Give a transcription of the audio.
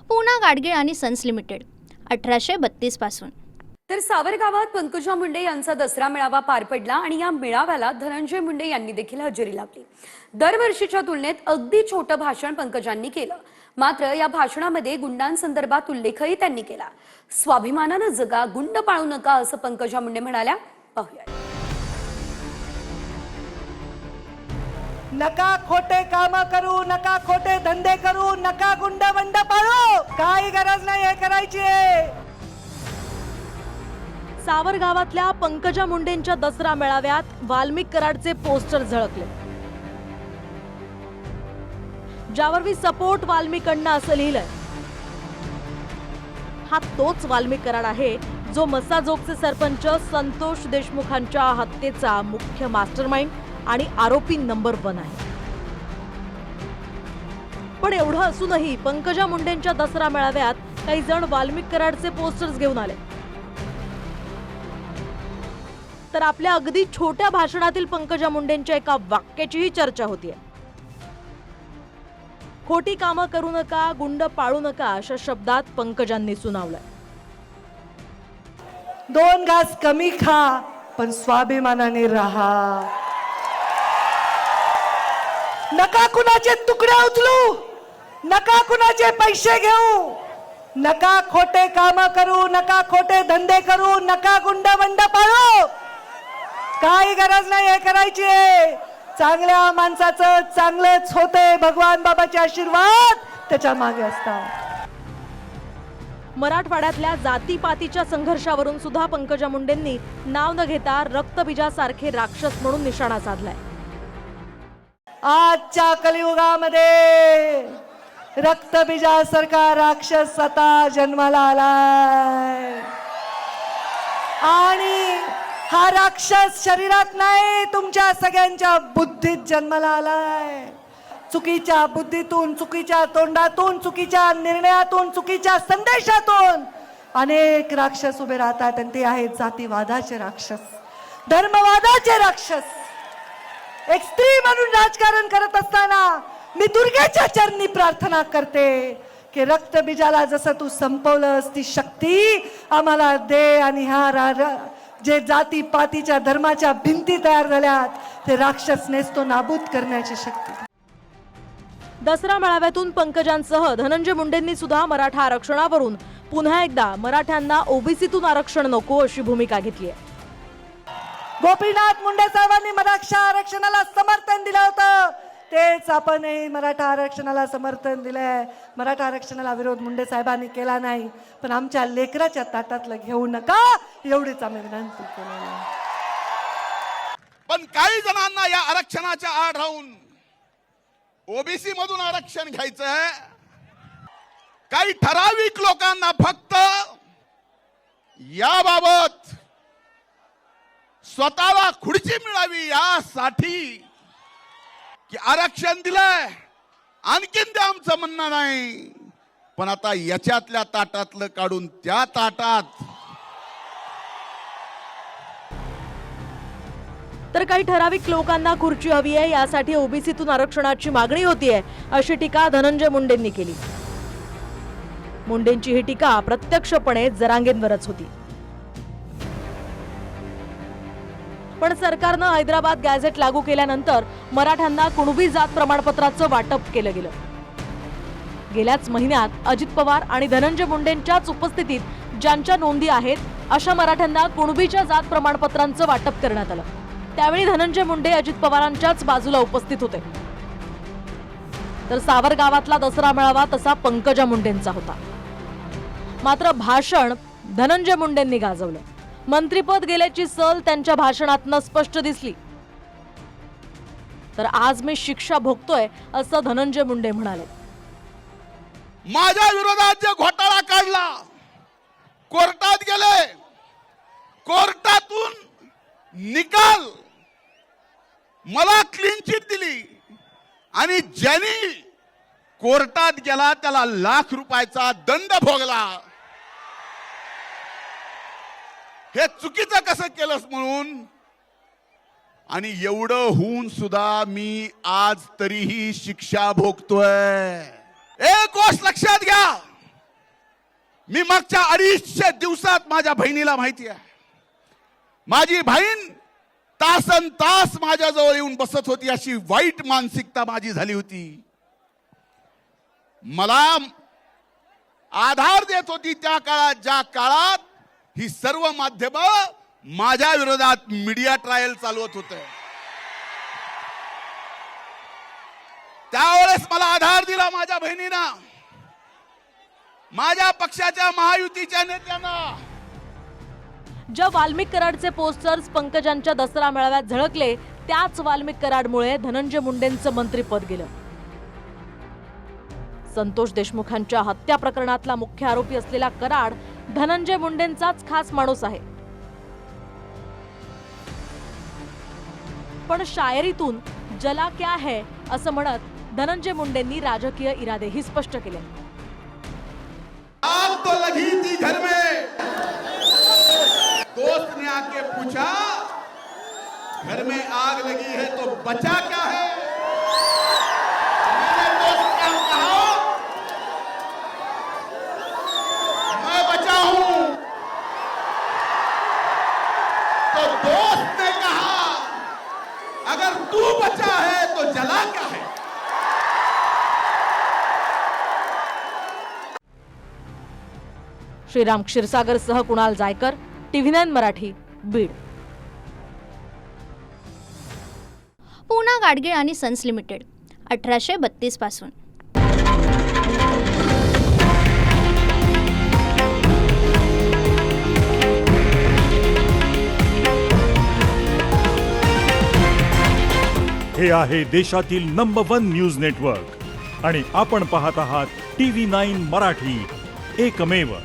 पूना गाडगीळ आणि sons limited 1832 पासून। तर सावरगावात पंकजा मुंडे यांचा दसरा मेळावा पार पडला आणि या मेळाव्याला धनंजय मुंडे यांनी देखील हजेरी लावली। दरवर्षीच्या तुलनेत अगदी छोटं भाषण पंकजांनी केलं, मात्र या भाषणामध्ये गुंडांसंदर्भात उल्लेखही त्यांनी केला। स्वाभिमानानं जगा, गुंड पाळू नका असं पंकजा मुंडे म्हणाल्या। पाहूया। नका खोटे काम करू, नका खोटे धंदे करू, नका गुंड वंड पाळू, काही गरज नाही हे करायची। सावरगावातल्या पंकजा मुंडेंच्या दसरा मेळाव्यात वाल्मिक कराडचे पोस्टर झळकले, ज्यावर वी सपोर्ट वाल्मिकांना असं लिहिलंय। हा तोच वाल्मिक कराड आहे जो मसाजोगचे सरपंच संतोष देशमुखांच्या हत्येचा मुख्य मास्टरमाइंड आणि आरोपी नंबर 1 आहे। पण एवढं असूनही पंकजा मुंडेंच्या दसरा मेळाव्यात काही जण वाल्मिक कराडचे पोस्टर्स घेऊन आले। तर आपल्या अगदी छोट्या भाषणातील पंकजा मुंडेंच्या एका वाक्याचीही चर्चा होतीये। खोटी कामं करू नका, गुंड पाळू नका अशा शब्दात पंकजांनी सुनावलंय। 2 घास कमी खा पण स्वाभिमानाने राहा। नका कुणाचे तुकडे उचलू, नका कुणाचे पैसे घेऊ, नका खोटे काम करू, नका खोटे धंदे करू, नका गुंड वंड पाळू, काही गरज नाही हे करायची। चांगल्या माणसाचं चांगलेच होते, भगवान बाबाचे आशीर्वाद त्याच्या मागे असतात। मराठवाड्यातल्या जातीपातीच्या संघर्षावरून सुद्धा पंकजा मुंडेंनी नाव न घेता रक्तबीजासारखे राक्षस म्हणून निशाणा साधलाय। आजच्या कलियुगामध्ये रक्तबीजासारखा राक्षस आता जन्माला आलाय आणि हा राक्षस शरीरात नाही, तुमच्या सगळ्यांच्या बुद्धीत जन्माला आलाय। चुकीच्या बुद्धीतून, चुकीच्या तोंडातून, चुकीच्या निर्णयातून, चुकीच्या संदेशातून अनेक राक्षस उभे राहतात आणि ते आहेत जातीवादाचे राक्षस, धर्मवादाचे राक्षस। एक स्त्री म्हणून राजकारण करत असताना मी दुर्गेच्या चरणी प्रार्थना करते की रक्तबीजाला जसं तू संपवलंस ती शक्ती आम्हाला दे आणि ह्या जे जाती पातीच्या धर्माच्या भिंती तयार झाल्यात ते राक्षस नेस्तो नाबूद करण्याची शक्ती। दसरा मेळाव्यातून पंकजांसह धनंजय मुंडेंनी सुद्धा मराठा आरक्षणावरून पुन्हा एकदा मराठ्यांना ओबीसीतून आरक्षण नको अशी भूमिका घेतली आहे। गोपीनाथ मुंडे साहेबांनी मराठा आरक्षणाला समर्थन दिलं होतं, तेच आपणही मराठा आरक्षणाला समर्थन दिलंय। मराठा आरक्षणाला विरोध मुंडे साहेबांनी केला नाही, पण आमच्या लेकराच्या ताटातलं घेऊ नका एवढीच आम्ही विनंती केलेली आहे। पण काही जणांना या आरक्षणाच्या आड राहून ओबीसी मधून आरक्षण घ्यायचंय, काही ठराविक लोकांना फक्त याबाबत स्वतःला खुर्ची मिळावी यासाठी की आरक्षण दिलंय, आणखीन ते आमचं म्हणणं नाही, पण आता याच्यातल्या ताटातलं काढून त्या ताटात। तर काही ठराविक लोकांना खुर्ची हवी आहे, यासाठी ओबीसीतून आरक्षणाची मागणी होतीये अशी टीका धनंजय मुंडेंनी केली। मुंडेंची ही टीका प्रत्यक्षपणे जरांगेंवरच होती। पण सरकारनं हैदराबाद गॅझेट लागू केल्यानंतर मराठ्यांना कुणबी जात प्रमाणपत्राचं वाटप केलं गेलं। गेल्याच महिन्यात अजित पवार आणि धनंजय मुंडेंच्याच उपस्थितीत ज्यांच्या नोंदी आहेत अशा मराठ्यांना कुणबीच्या जात प्रमाणपत्रांचं वाटप करण्यात आलं। त्यावेळी धनंजय मुंडे अजित पवारांच्याच बाजूला उपस्थित होते। तर सावरगावातला दसरा मेळावा तसा पंकजा मुंडेंचा होता, मात्र भाषण धनंजय मुंडेंनी गाजवलं। मंत्रीपद गेल्याची सल त्यांच्या भाषणातनं स्पष्ट दिसली। तर आज मी शिक्षा भोगतोय असं धनंजय मुंडे म्हणाले। माझ्या विरोधात जे घोटाळा काढला, कोर्टात गेले, कोर्टातून निकाल मला क्लीन चिट दिली आणि ज्यांनी कोर्टात गेला त्याला ₹1,00,000 दंड भोगला। हे चुकीचं कसं केलंस म्हणून, आणि एवढं होऊन सुद्धा मी आज तरीही शिक्षा भोगतोय। एक गोष्ट लक्षात घ्या, मी मागच्या 250 दिवसात माझ्या बहिणीला माहिती आहे. माझी बहीण तासन तास माझ्याजवळ येऊन बसत होती, अशी वाईट मानसिकता माझी झाली होती. मला आधार देत होती त्या काळात, ज्या काळात ही सर्व माध्यम माझ्या विरोधात मीडिया ट्रायल चालवत होते. त्यावेळेस मला आधार दिला माझ्या बहिणीनं, माझ्या पक्षाच्या महायुतीच्या नेत्यांना. ज्या वाल्मिक कराडचे पोस्टर्स पंकजांच्या दसरा मेळाव्यात झळकले, त्याच वाल्मिक कराडमुळे धनंजय मुंडेंचं मंत्रिपद गेलं. संतोष देशमुखांच्या हत्या प्रकरणातला मुख्य आरोपी असलेला कराड धनंजय मुंडेंचाच खास माणूस आहे. पण शायरीतून जला क्या है असं म्हणत धनंजय मुंडेंनी राजकीय इरादेही स्पष्ट केले. आग तो लगी थी घर में, दोस्त ने आके पूछा घर में आग लगी है तो बचा क्या है. मैंने दोस्त को कहा मैं बचा हूं, तो दोस्त ने कहा अगर तू बचा है तो जला क्या है. श्रीराम क्षीरसागर सह कुणाल जायकर, TV9 मराठी, बीड. पूना गाडगीळ आणि सन्स लिमिटेड 1832 पासून. हे आहे देशातील नंबर 1 न्यूज नेटवर्क आणि आपण पाहत आहात TV9 मराठी, एकमेव.